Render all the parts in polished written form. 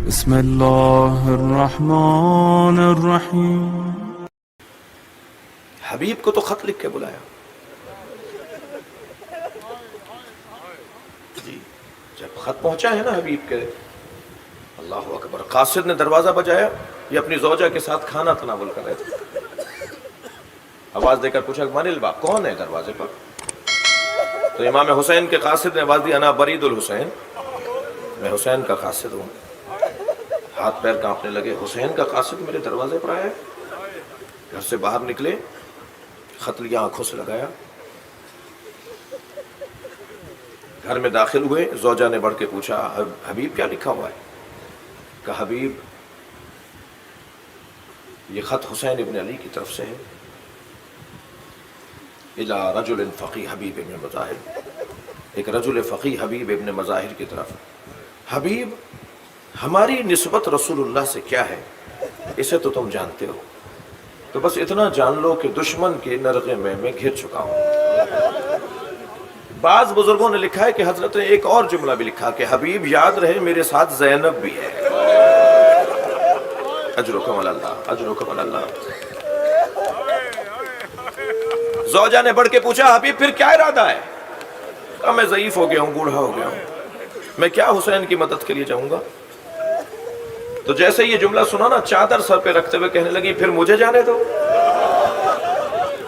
بسم اللہ الرحمن الرحیم۔ حبیب کو تو خط لکھ کے بلایا جی، جب خط پہنچا ہے نا حبیب کے، اللہ اکبر، قاصد نے دروازہ بجایا، یہ اپنی زوجہ کے ساتھ کھانا تناول کر رہے تھے، آواز دے کر پوچھا من الباب، کون ہے دروازے پر؟ تو امام حسین کے قاصد نے آواز دی انا برید الحسین، میں حسین کا قاصد ہوں۔ ہاتھ پیر کانپنے لگے، حسین کا قاصد میرے دروازے پر آیا ہے؟ گھر سے باہر نکلے، خط لیا، آنکھوں سے لگایا، گھر میں داخل ہوئے، زوجہ نے بڑھ کے پوچھا حبیب کیا لکھا ہوا ہے؟ کہا حبیب یہ خط حسین ابن علی کی طرف سے ہے، الی رجل فقی حبیب ابن مظاہر، ایک رجل فقی حبیب ابن مظاہر کی طرف۔ حبیب ہماری نسبت رسول اللہ سے کیا ہے اسے تو تم جانتے ہو، تو بس اتنا جان لو کہ دشمن کے نرغے میں گھر چکا ہوں۔ بعض بزرگوں نے لکھا ہے کہ حضرت نے ایک اور جملہ بھی لکھا کہ حبیب یاد رہے میرے ساتھ زینب بھی ہے، اجرکم اللہ، اجرکم اللہ۔ زوجہ نے بڑھ کے پوچھا حبیب پھر کیا ارادہ ہے؟ کہا میں ضعیف ہو گیا ہوں، بوڑھا ہو گیا ہوں، میں کیا حسین کی مدد کے لیے جاؤں گا؟ تو جیسے یہ جملہ سنا نا، چادر سر پہ رکھتے ہوئے کہنے لگی پھر مجھے جانے دو،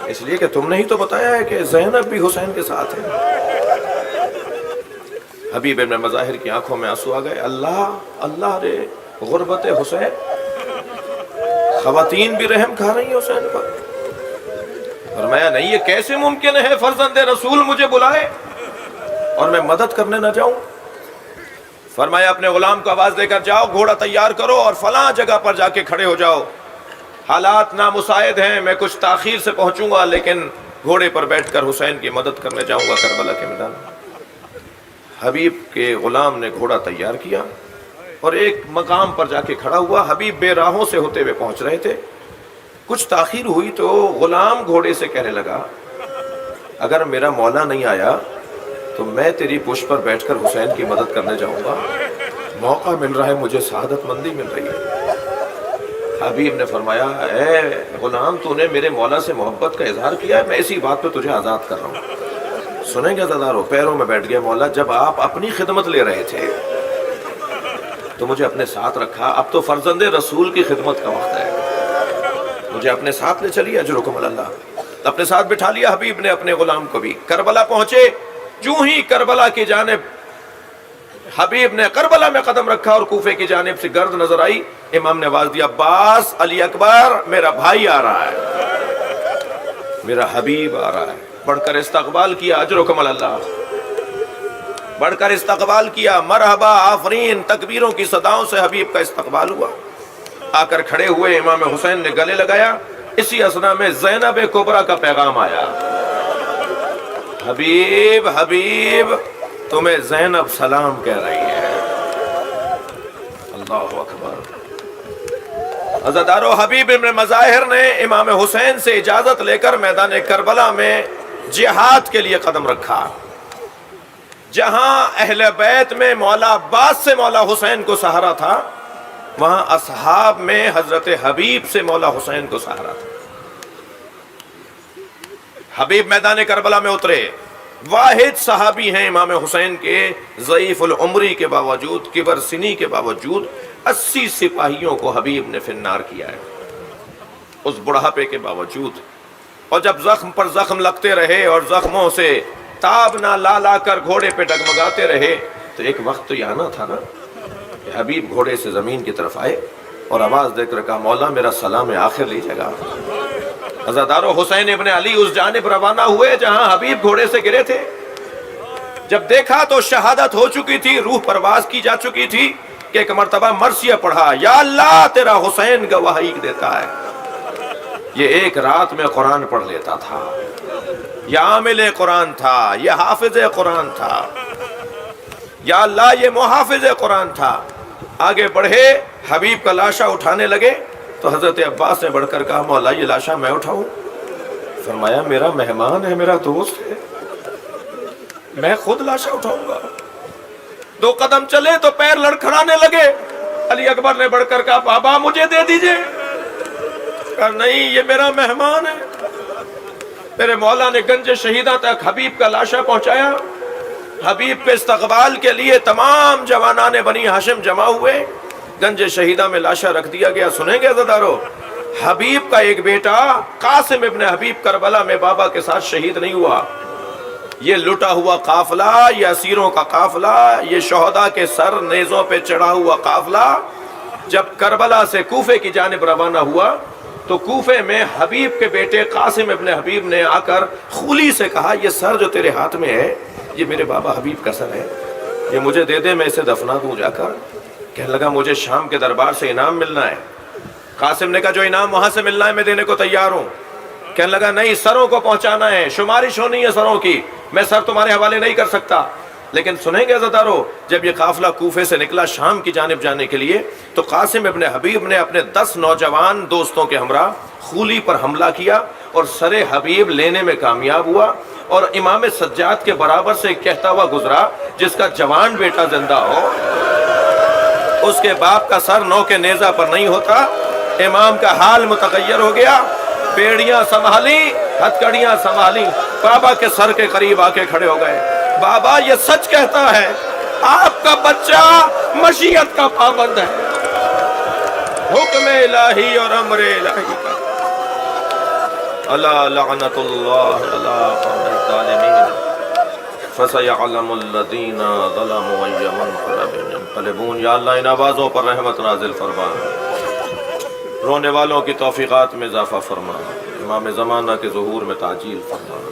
اس لیے کہ تم نے ہی تو بتایا ہے کہ زینب بھی حسین کے ساتھ ہے۔ حبیب ابن مظاہر کی آنکھوں میں آنسو آ گئے، اللہ اللہ رے، غربت حسین، خواتین بھی رحم کھا رہی ہیں حسین پر۔ فرمایا نہیں، یہ کیسے ممکن ہے فرزند رسول مجھے بلائے اور میں مدد کرنے نہ جاؤں؟ فرمایا اپنے غلام کو آواز دے کر جاؤ، گھوڑا تیار کرو اور فلاں جگہ پر جا کے کھڑے ہو جاؤ، حالات نامساعد ہیں، میں کچھ تاخیر سے پہنچوں گا لیکن گھوڑے پر بیٹھ کر حسین کی مدد کرنے جاؤں گا کربلا کے میدان۔ حبیب کے غلام نے گھوڑا تیار کیا اور ایک مقام پر جا کے کھڑا ہوا۔ حبیب بے راہوں سے ہوتے ہوئے پہنچ رہے تھے، کچھ تاخیر ہوئی تو غلام گھوڑے سے کہنے لگا اگر میرا مولا نہیں آیا تو میں تیری پشت پر بیٹھ کر حسین کی مدد کرنے جاؤں گا، موقع مل رہا ہے مجھے، سعادت مندی مل رہی ہے۔ حبیب نے فرمایا اے غلام تو نے میرے مولا سے محبت کا اظہار کیا ہے، میں اسی بات پہ تجھے آزاد کر رہا ہوں۔ سنیں گے زدارو، پیروں میں بیٹھ گیا مولا، جب آپ اپنی خدمت لے رہے تھے تو مجھے اپنے ساتھ رکھا، اب تو فرزند رسول کی خدمت کا وقت ہے، مجھے اپنے ساتھ لے چلیے، اجرکم اللہ۔ اپنے ساتھ بٹھا لیا حبیب نے اپنے غلام کو بھی۔ کربلا پہنچے، جو ہی کربلا کی جانب حبیب نے کربلا میں قدم رکھا اور کوفے کی جانب سے گرد نظر آئی، امام نے آواز دیا عباس، علی اکبر، میرا بھائی آ رہا ہے، میرا حبیب آ رہا ہے۔ بڑھ کر استقبال کیا، اجرکم اللہ، بڑھ کر استقبال کیا، مرحبا، آفرین، تکبیروں کی صداؤں سے حبیب کا استقبال ہوا۔ آ کر کھڑے ہوئے، امام حسین نے گلے لگایا، اسی اثنا میں زینب کبریٰ کا پیغام آیا، حبیب حبیب تمہیں زینب سلام کہہ رہی ہے۔ اللہ اکبر۔ عزادارو، حبیب ابن مظاہر نے امام حسین سے اجازت لے کر میدان کربلا میں جہاد کے لیے قدم رکھا۔ جہاں اہل بیت میں مولا عباس سے مولا حسین کو سہارا تھا، وہاں اصحاب میں حضرت حبیب سے مولا حسین کو سہارا تھا۔ حبیب میدان کربلا میں اترے، واحد صحابی ہیں امام حسین کے، ضعیف العمری کے باوجود، کبر سنی کے باوجود 80 سپاہیوں کو حبیب نے فنار کیا ہے، اس بڑھاپے کے باوجود۔ اور جب زخم پر زخم لگتے رہے اور زخموں سے تاب نہ لا لا کر گھوڑے پہ ڈگمگاتے رہے، تو ایک وقت تو یہ آنا تھا نا کہ حبیب گھوڑے سے زمین کی طرف آئے اور آواز دے کر کہا مولا میرا سلام آخر لیجیے گا۔ عزادارو، حسین ابن علی اس جانب روانہ ہوئے جہاں حبیب گھوڑے سے گرے تھے۔ جب دیکھا تو شہادت ہو چکی تھی، روح پرواز کی جا چکی تھی کہ ایک مرتبہ مرثیہ پڑھا، یا اللہ تیرا حسین گواہی دیتا ہے، یہ ایک رات میں قرآن پڑھ لیتا تھا، یہ عامل قرآن تھا، یہ حافظ قرآن تھا، یا اللہ یہ محافظ قرآن تھا۔ آگے بڑھے، حبیب کا لاشا اٹھانے لگے تو حضرت عباس نے بڑھ کر کہا مولا یہ لاشا میں اٹھاؤں؟ فرمایا میرا مہمان ہے، میرا دوست ہے، میں خود لاشا اٹھاؤں گا۔ 2 قدم چلے تو پیر لڑکھڑانے لگے، علی اکبر نے بڑھ کر کہا بابا مجھے دے دیجئے. کہا نہیں یہ میرا مہمان ہے. میرے مولا نے گنج شہیدہ تک حبیب کا لاشا پہنچایا. حبیب کے استقبال کے لیے تمام جوانان بنی ہاشم جمع ہوئے. گنج شہیدہ میں لاشا رکھ دیا گیا. سنیں گے عزادارو، حبیب کا ایک بیٹا قاسم ابن حبیب کربلا میں بابا کے ساتھ شہید نہیں ہوا. یہ لٹا ہوا قافلہ، یہ اسیروں کا قافلہ، یہ شہداء کے سر نیزوں پہ چڑھا ہوا قافلہ جب کربلا سے کوفے کی جانب روانہ ہوا تو کوفے میں حبیب کے بیٹے قاسم ابن حبیب نے آ کر خولی سے کہا یہ سر جو تیرے ہاتھ میں ہے یہ میرے بابا حبیب کا سر ہے، یہ مجھے دے دے میں اسے دفنا دوں جا کر. کہنے لگا مجھے شام کے دربار سے انعام ملنا ہے. قاسم نے کہا جو انعام وہاں سے ملنا ہے میں دینے کو تیار ہوں. کہنے لگا نہیں سروں کو پہنچانا ہے، شمارش ہونی ہے سروں کی، میں سر تمہارے حوالے نہیں کر سکتا. لیکن سنیں گے عزادارو، جب یہ قافلہ کوفے سے نکلا شام کی جانب جانے کے لیے تو قاسم ابن حبیب نے اپنے 10 نوجوان دوستوں کے ہمراہ خولی پر حملہ کیا اور سر حبیب لینے میں کامیاب ہوا. اور امام سجاد کے برابر سے کہتا ہوا گزرا جس کا جوان بیٹا زندہ ہو اس کے باپ کا سر نو کے نیزہ پر نہیں ہوتا. امام کا حال متغیر ہو گیا، بیڑیاں سنبھالی، ہتھکڑیاں سنبھالی، بابا کے سر کے قریب آ کے کھڑے ہو گئے. بابا یہ سچ کہتا ہے آپ کا بچہ مشیت کا پابند ہے، حکم الہی اور امر الہی کا. اللہ لعنت اللہ علی قوم الظالمین فسیعلم الذین ظلموا ای منقلب ینقلبون. یا اللہ ان آوازوں پر رحمت نازل فرما، رونے والوں کی توفیقات میں اضافہ فرما، امام زمانہ کے ظہور میں تعجیل فرما.